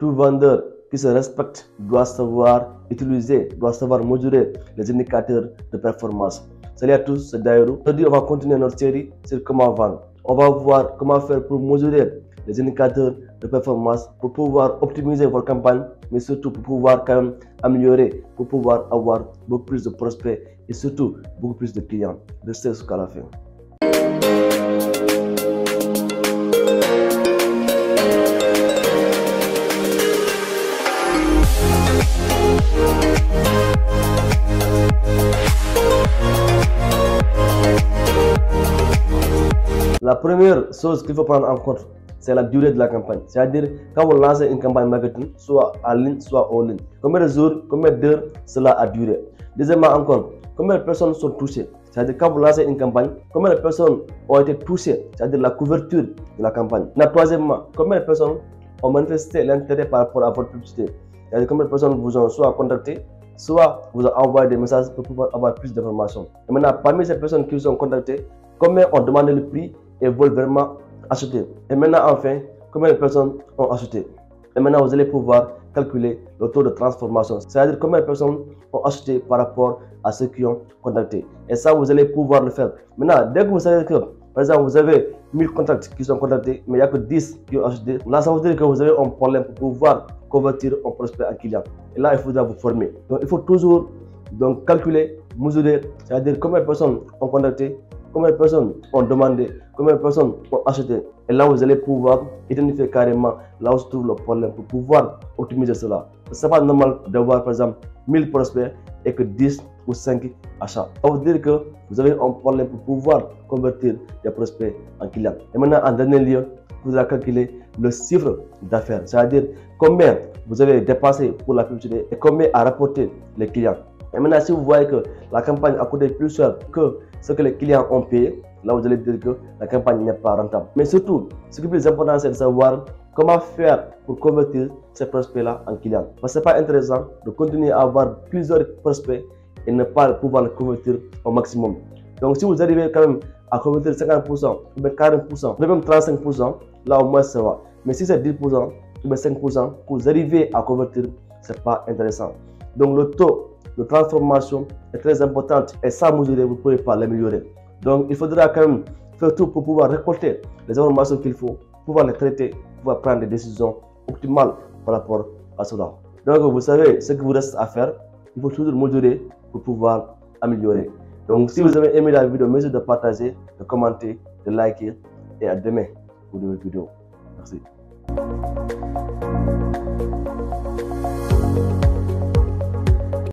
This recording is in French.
Tout vendeur qui se respecte doit savoir utiliser, doit savoir mesurer les indicateurs de performance. Salut à tous, c'est Dairo. Aujourd'hui, on va continuer notre série sur comment vendre. On va voir comment faire pour mesurer les indicateurs de performance, pour pouvoir optimiser votre campagne, mais surtout pour pouvoir quand même améliorer, pour pouvoir avoir beaucoup plus de prospects et surtout beaucoup plus de clients. Restez jusqu'à la fin. La première chose qu'il faut prendre en compte, c'est la durée de la campagne. C'est-à-dire, quand vous lancez une campagne marketing, soit en ligne, soit hors ligne, combien de jours, combien d'heures cela a duré. Deuxièmement encore, combien de personnes sont touchées. C'est-à-dire, quand vous lancez une campagne, combien de personnes ont été touchées, c'est-à-dire la couverture de la campagne. Troisièmement, combien de personnes ont manifesté l'intérêt par rapport à votre publicité. C'est-à-dire, combien de personnes vous ont soit contacté, soit vous ont envoyé des messages pour pouvoir avoir plus d'informations. Et maintenant, parmi ces personnes qui vous ont contacté, combien ont demandé le prix et veulent vraiment acheter. Et maintenant, enfin, combien de personnes ont acheté. Et maintenant, vous allez pouvoir calculer le taux de transformation, c'est-à-dire combien de personnes ont acheté par rapport à ceux qui ont contacté. Et ça, vous allez pouvoir le faire. Maintenant, dès que vous savez que, par exemple, vous avez 1000 contacts qui sont contactés, mais il n'y a que 10 qui ont acheté, là, ça veut dire que vous avez un problème pour pouvoir convertir un prospect en client. Et là, il faudra vous former. Donc, il faut toujours calculer, mesurer, c'est-à-dire combien de personnes ont contacté, combien de personnes ont demandé, combien de personnes ont acheté. Et là, vous allez pouvoir identifier carrément là où se trouve le problème pour pouvoir optimiser cela. Ce n'est pas normal d'avoir par exemple 1000 prospects et que 10 ou 5 achats. Ça veut dire que vous avez un problème pour pouvoir convertir les prospects en clients. Et maintenant, en dernier lieu, vous allez calculer le chiffre d'affaires, c'est-à-dire combien vous avez dépensé pour la publicité et combien a rapporté les clients. Et maintenant, si vous voyez que la campagne a coûté plus cher que ce que les clients ont payé, là vous allez dire que la campagne n'est pas rentable. Mais surtout, ce qui est plus important, c'est de savoir comment faire pour convertir ces prospects-là en clients. Parce que ce n'est pas intéressant de continuer à avoir plusieurs prospects et ne pas pouvoir les convertir au maximum. Donc si vous arrivez quand même à convertir 50%, ou bien 40%, ou même 35%, là au moins ça va. Mais si c'est 10% ou bien 5% que vous arrivez à convertir, ce n'est pas intéressant. Donc le taux de transformation est très importante et sans mesurer, vous ne pouvez pas l'améliorer. Donc il faudra quand même faire tout pour pouvoir récolter les informations qu'il faut, pouvoir les traiter, pouvoir prendre des décisions optimales par rapport à cela. Donc vous savez ce qu'il vous reste à faire, il faut toujours mesurer pour pouvoir améliorer. Donc si vous avez aimé la vidéo, merci de partager, de commenter, de liker et à demain pour de nouvelles vidéos. Merci.